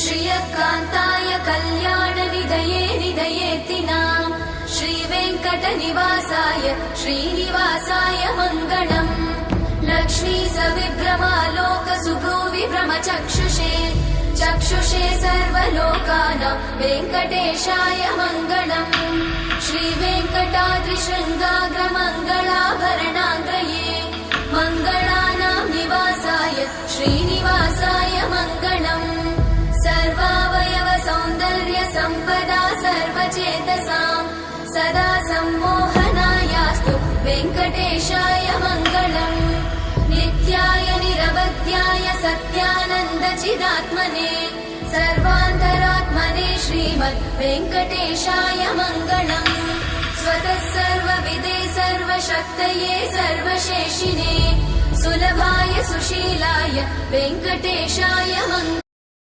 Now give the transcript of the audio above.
श्रियकान्ताय कल्याणनिधये निधयेत्तिनाम् श्रीवेङ्कटनिवासाय श्रीनिवासाय मङ्गलम् लक्ष्मी सविभ्रमालोकसुभ्रूविभ्रमचक्षुषे चक्षुषे सर्वलोकानां वेङ्कटेशाय मङ्गलम् श्रीवेङ्कटाद्रिशृङ्गाग्रमङ्गलाभरणाङ्ग्रये मङ्गलानां निवासाय श्रीनिवासाय मङ्गलम् सर्वावयव सौन्दर्य सम्पदा सर्वचेतसां सदा सम्मोहनायास्तु वेङ्कटेशाय मङ्गलम् नित्याय निरवध्याय सत्यानन्दचिदात्मने सर्वान्तरात्मने श्रीमद् वेङ्कटेशाय मङ्गलम् स्वतः सर्वविदे सर्वशक्तये सर्वशेषिने सुलभाय सुशीलाय वेङ्कटेशाय मङ्गलम्।